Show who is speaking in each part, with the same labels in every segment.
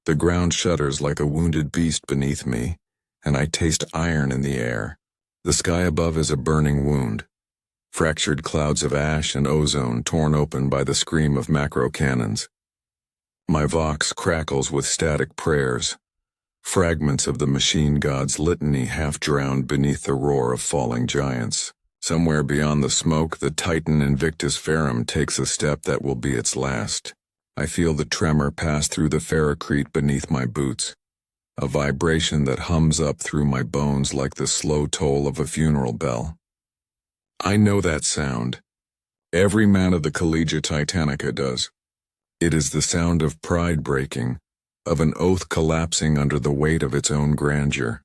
Speaker 1: The ground shudders like a wounded beast beneath me, and I taste iron in the air. The sky above is a burning wound. Fractured clouds of ash and ozone torn open by the scream of macro cannons. My vox crackles with static prayers, fragments of the machine god's litany half drowned beneath the roar of falling giants. Somewhere beyond the smoke, the Titan Invictus Ferrum takes a step that will be its last. I feel the tremor pass through the ferrocrete beneath my boots, a vibration that hums up through my bones like the slow toll of a funeral bell. I know that sound. Every man of the Collegia Titanica does. It is the sound of pride breaking, of an oath collapsing under the weight of its own grandeur.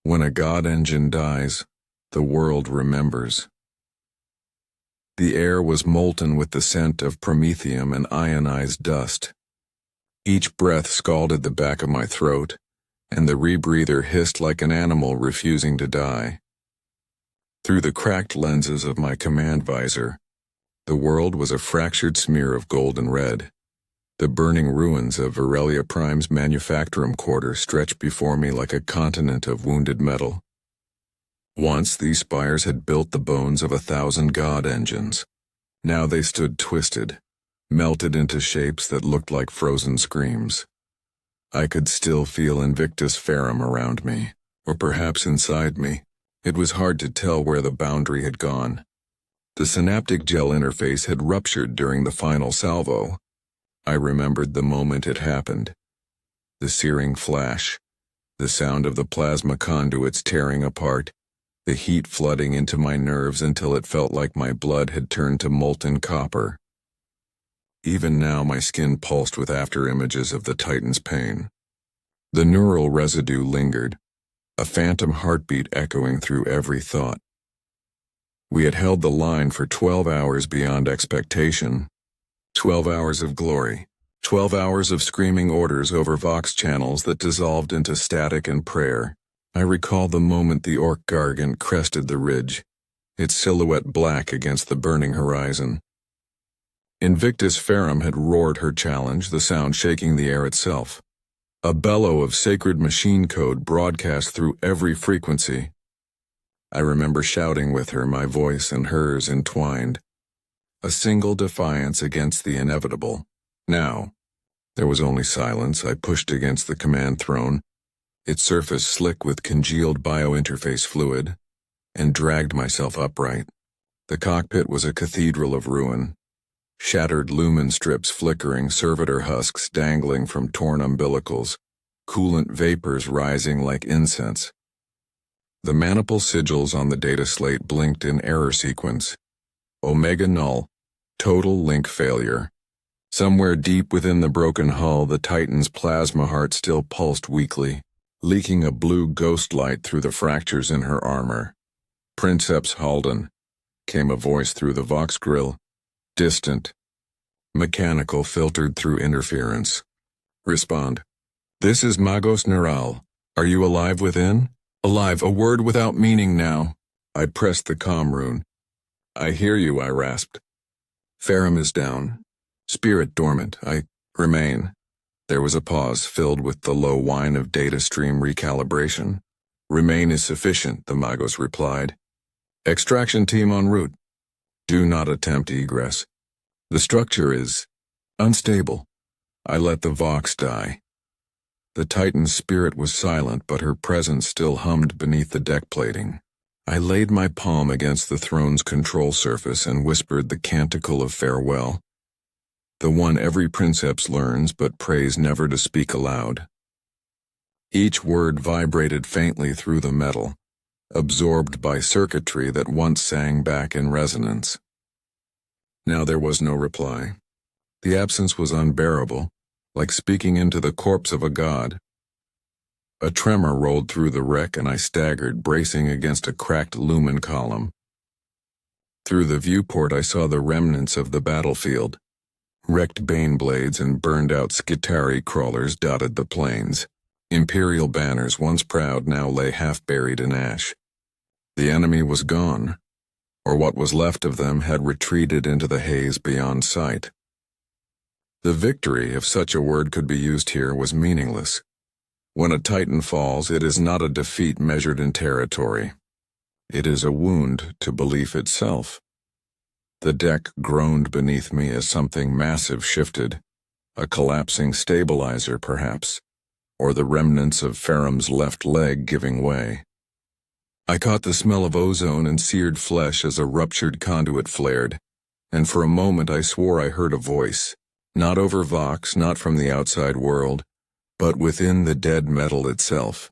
Speaker 1: When a god engine dies, the world remembers. The air was molten with the scent of promethium and ionized dust. Each breath scalded the back of my throat, and the rebreather hissed like an animal refusing to die. Through the cracked lenses of my command visor, the world was a fractured smear of gold and red. The burning ruins of Aurelia Prime's manufactorum quarter stretched before me like a continent of wounded metal. Once these spires had built the bones of 1,000 god engines. Now they stood twisted, melted into shapes that looked like frozen screams. I could still feel Invictus Ferrum around me, or perhaps inside me. It was hard to tell where the boundary had gone. The synaptic gel interface had ruptured during the final salvo. I remembered the moment it happened. The searing flash, the sound of the plasma conduits tearing apart, the heat flooding into my nerves until it felt like my blood had turned to molten copper. Even now my skin pulsed with afterimages of the Titan's pain. The neural residue lingered, a phantom heartbeat echoing through every thought. We had held the line for 12 hours beyond expectation. 12 hours of glory. 12 hours of screaming orders over Vox channels that dissolved into static and prayer. I recall the moment the Orc Gargant crested the ridge, its silhouette black against the burning horizon. Invictus Ferrum had roared her challenge, the sound shaking the air itself. A bellow of sacred machine code broadcast through every frequency. I remember shouting with her, my voice and hers entwined. A single defiance against the inevitable. Now, there was only silence. I pushed against the command throne, its surface slick with congealed biointerface fluid, and dragged myself upright. The cockpit was a cathedral of ruin. Shattered lumen strips flickering, servitor husks dangling from torn umbilicals, coolant vapors rising like incense. The maniple sigils on the data slate blinked in error sequence. Omega null, total link failure. Somewhere deep within the broken hull, the Titan's plasma heart still pulsed weakly, leaking a blue ghost light through the fractures in her armor. Princeps Halden, came a voice through the Vox grill. Distant, mechanical, filtered through interference. Respond. This is Magos Neural. Are you alive within? Alive, a word without meaning now. I pressed the comm rune. I hear you, I rasped. Ferrum is down. Spirit dormant. I remain. There was a pause filled with the low whine of data stream recalibration. Remain is sufficient, the Magos replied. Extraction team en route. Do not attempt egress. The structure is unstable. I let the Vox die. The Titan's spirit was silent, but her presence still hummed beneath the deck plating. I laid my palm against the throne's control surface and whispered the canticle of farewell. The one every princeps learns but prays never to speak aloud. Each word vibrated faintly through the metal, absorbed by circuitry that once sang back in resonance. Now there was no reply. The absence was unbearable, like speaking into the corpse of a god. A tremor rolled through the wreck and I staggered, bracing against a cracked lumen column. Through the viewport I saw the remnants of the battlefield. Wrecked bane blades and burned-out Skitari crawlers dotted the plains. Imperial banners, once proud, now lay half-buried in ash. The enemy was gone, or what was left of them had retreated into the haze beyond sight. The victory, if such a word could be used here, was meaningless. When a Titan falls, it is not a defeat measured in territory. It is a wound to belief itself. The deck groaned beneath me as something massive shifted, a collapsing stabilizer perhaps, or the remnants of Ferrum's left leg giving way. I caught the smell of ozone and seared flesh as a ruptured conduit flared, and for a moment I swore I heard a voice, not over Vox, not from the outside world, but within the dead metal itself.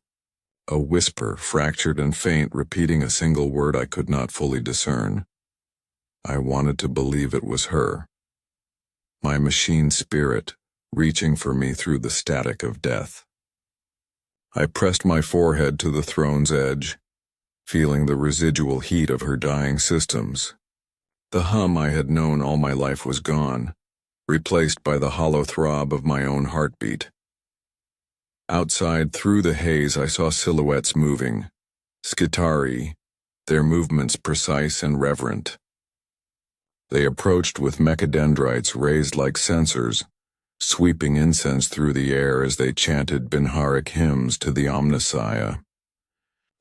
Speaker 1: A whisper, fractured and faint, repeating a single word I could not fully discern. I wanted to believe it was her. My machine spirit, reaching for me through the static of death. I pressed my forehead to the throne's edge, feeling the residual heat of her dying systems. The hum I had known all my life was gone, replaced by the hollow throb of my own heartbeat. Outside, through the haze, I saw silhouettes moving, Skitarii, their movements precise and reverent. They approached with mechadendrites raised like censers, sweeping incense through the air as they chanted Binharic hymns to the Omnissiah.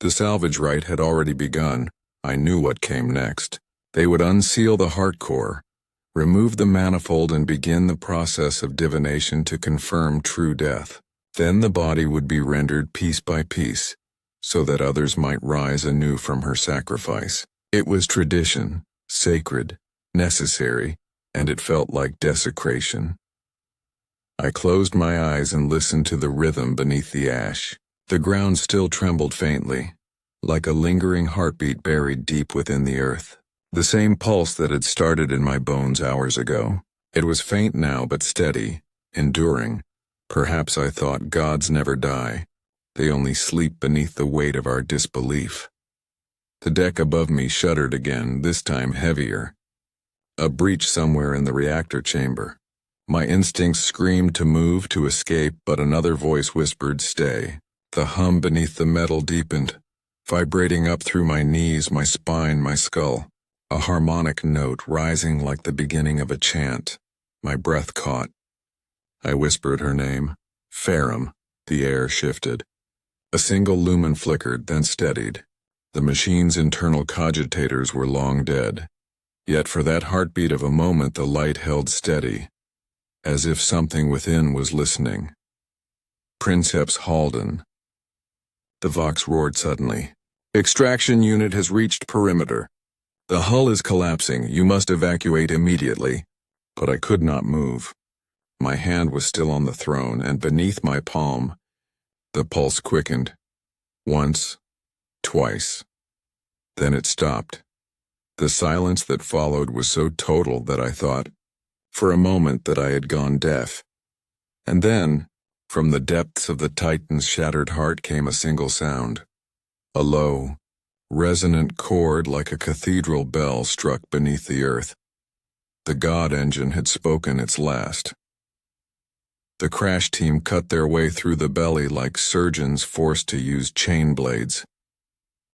Speaker 1: The salvage rite had already begun. I knew what came next. They would unseal the heart core, remove the manifold, and begin the process of divination to confirm true death. Then the body would be rendered piece by piece, so that others might rise anew from her sacrifice. It was tradition, sacred, necessary, and it felt like desecration. I closed my eyes and listened to the rhythm beneath the ash. The ground still trembled faintly, like a lingering heartbeat buried deep within the earth. The same pulse that had started in my bones hours ago. It was faint now, but steady, enduring. Perhaps I thought gods never die. They only sleep beneath the weight of our disbelief. The deck above me shuddered again, this time heavier. A breach somewhere in the reactor chamber. My instincts screamed to move, to escape, but another voice whispered, "Stay." The hum beneath the metal deepened, vibrating up through my knees, my spine, my skull. A harmonic note rising like the beginning of a chant. My breath caught. I whispered her name. Ferrum. The air shifted. A single lumen flickered, then steadied. The machine's internal cogitators were long dead. Yet for that heartbeat of a moment the light held steady, as if something within was listening. Princeps Halden. The Vox roared suddenly. "Extraction unit has reached perimeter. The hull is collapsing. You must evacuate immediately." But I could not move. My hand was still on the throne, and beneath my palm, the pulse quickened. Once, twice. Then it stopped. The silence that followed was so total that I thought, for a moment, that I had gone deaf. And then, from the depths of the Titan's shattered heart came a single sound. A low, resonant chord like a cathedral bell struck beneath the earth. The God engine had spoken its last. The crash team cut their way through the belly like surgeons forced to use chain blades.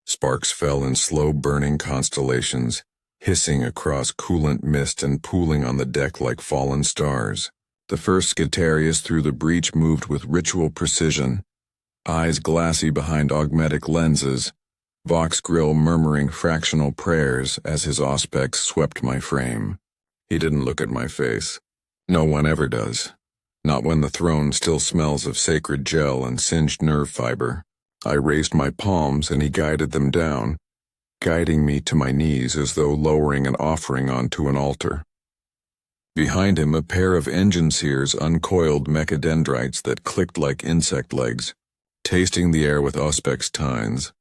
Speaker 1: Sparks fell in slow burning constellations, hissing across coolant mist and pooling on the deck like fallen stars. The first Skitarius through the breach moved with ritual precision, eyes glassy behind augmetic lenses, Vox grill murmuring fractional prayers as his auspex swept my frame. He didn't look at my face. No one ever does. Not when the throne still smells of sacred gel and singed nerve fiber. I raised my palms and he guided them down, guiding me to my knees as though lowering an offering onto an altar. Behind him, a pair of engine seers uncoiled mechadendrites that clicked like insect legs, tasting the air with auspex tines,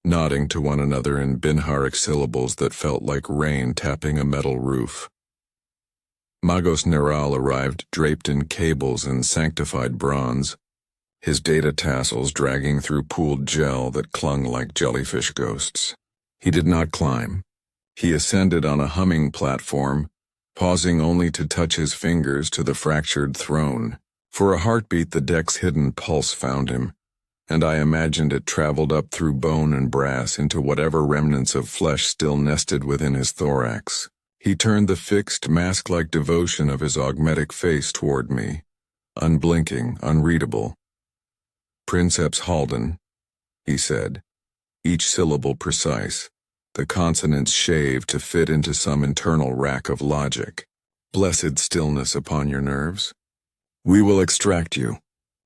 Speaker 1: nodding to one another in Binharic syllables that felt like rain tapping a metal roof. Magos Neral arrived draped in cables and sanctified bronze, his data tassels dragging through pooled gel that clung like jellyfish ghosts. He did not climb. He ascended on a humming platform, pausing only to touch his fingers to the fractured throne. For a heartbeat, the deck's hidden pulse found him, and I imagined it traveled up through bone and brass into whatever remnants of flesh still nested within his thorax. He turned the fixed, mask-like devotion of his augmetic face toward me, unblinking, unreadable. "Princeps Halden," he said, each syllable precise, the consonants shaved to fit into some internal rack of logic. "Blessed stillness upon your nerves. We will extract you.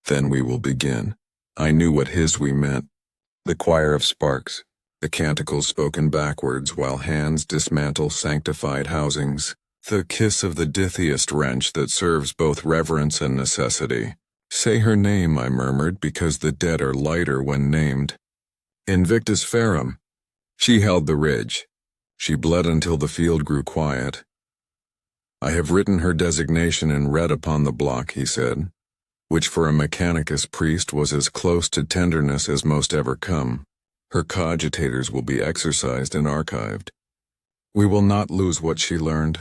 Speaker 1: Then we will begin." I knew what his "we" meant. The choir of sparks, the canticles spoken backwards while hands dismantle sanctified housings, the kiss of the dithyest wrench that serves both reverence and necessity. "Say her name," I murmured, because the dead are lighter when named. "Invictus Ferrum." She held the ridge. She bled until the field grew quiet. "I have written her designation in red upon the block," he said, which for a Mechanicus priest was as close to tenderness as most ever come. "Her cogitators will be exercised and archived. We will not lose what she learned."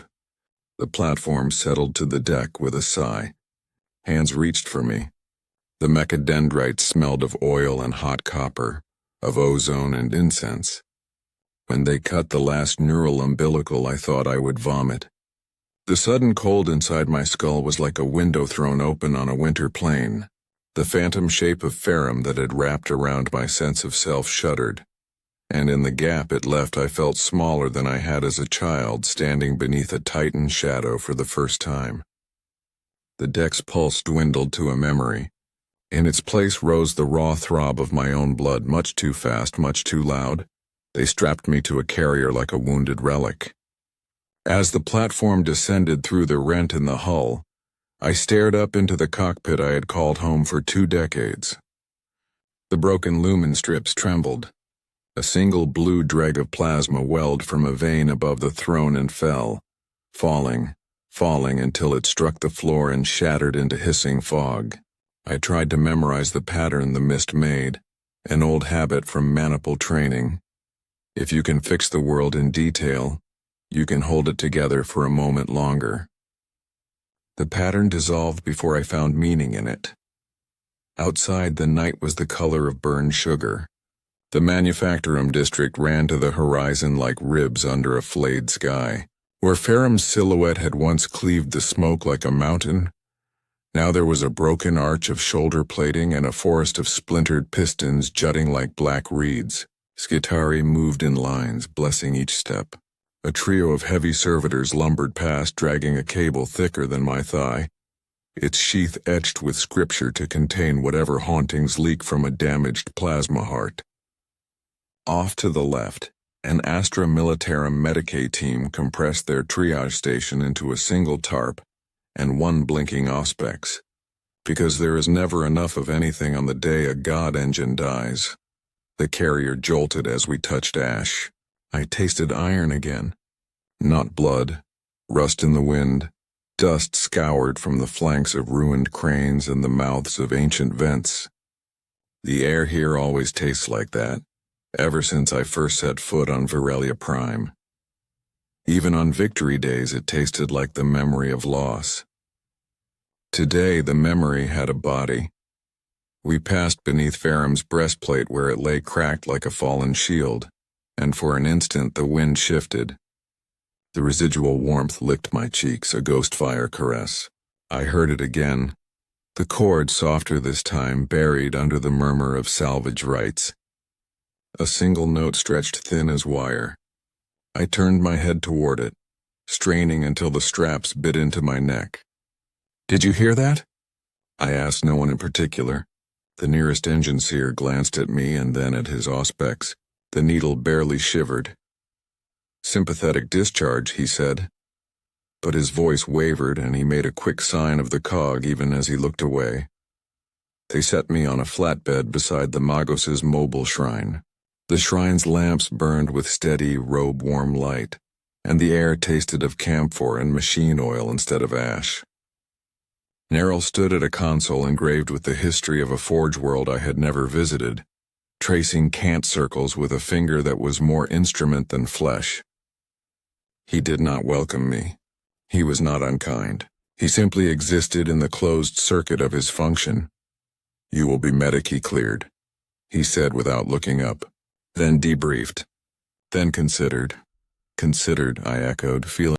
Speaker 1: The platform settled to the deck with a sigh. Hands reached for me. The mechadendrites smelled of oil and hot copper, of ozone and incense. When they cut the last neural umbilical, I thought I would vomit. The sudden cold inside my skull was like a window thrown open on a winter plain. The phantom shape of Ferrum that had wrapped around my sense of self shuddered, and in the gap it left I felt smaller than I had as a child, standing beneath a Titan shadow for the first time. The deck's pulse dwindled to a memory. In its place rose the raw throb of my own blood, much too fast, much too loud. They strapped me to a carrier like a wounded relic. As the platform descended through the rent in the hull, I stared up into the cockpit I had called home for 2 decades. The broken lumen strips trembled. A single blue dreg of plasma welled from a vein above the throne and fell, falling until it struck the floor and shattered into hissing fog. I tried to memorize the pattern the mist made, an old habit from maniple training. If you can fix the world in detail, you can hold it together for a moment longer. The pattern dissolved before I found meaning in it. Outside, the night was the color of burned sugar. The manufactorum district ran to the horizon like ribs under a flayed sky. Where Ferrum's silhouette had once cleaved the smoke like a mountain, now there was a broken arch of shoulder plating and a forest of splintered pistons jutting like black reeds. Skitari moved in lines, blessing each step. A trio of heavy servitors lumbered past, dragging a cable thicker than my thigh, its sheath etched with scripture to contain whatever hauntings leak from a damaged plasma heart. Off to the left, an Astra Militarum Medicae team compressed their triage station into a single tarp and 1 blinking auspex, because there is never enough of anything on the day a god engine dies. The carrier jolted as we touched ash. I tasted iron again. Not blood. Rust in the wind. Dust scoured from the flanks of ruined cranes and the mouths of ancient vents. The air here always tastes like that, ever since I first set foot on Virelia Prime. Even on victory days it tasted like the memory of loss. Today the memory had a body. We passed beneath Ferrum's breastplate where it lay cracked like a fallen shield, and for an instant the wind shifted. The residual warmth licked my cheeks, a ghost fire caress. I heard it again, the chord softer this time, buried under the murmur of salvage rites. A single note stretched thin as wire. I turned my head toward it, straining until the straps bit into my neck. "Did you hear that?" I asked no one in particular. The nearest engine seer glanced at me and then at his auspex. The needle barely shivered. "Sympathetic discharge," he said. But his voice wavered and he made a quick sign of the cog even as he looked away. They set me on a flatbed beside the Magos' mobile shrine. The shrine's lamps burned with steady, robe-warm light, and the air tasted of camphor and machine oil instead of ash. Neril stood at a console engraved with the history of a forge world I had never visited, tracing cant circles with a finger that was more instrument than flesh. He did not welcome me. He was not unkind. He simply existed in the closed circuit of his function. "You will be medici cleared," he said without looking up, then debriefed, then considered. "Considered," I echoed, feeling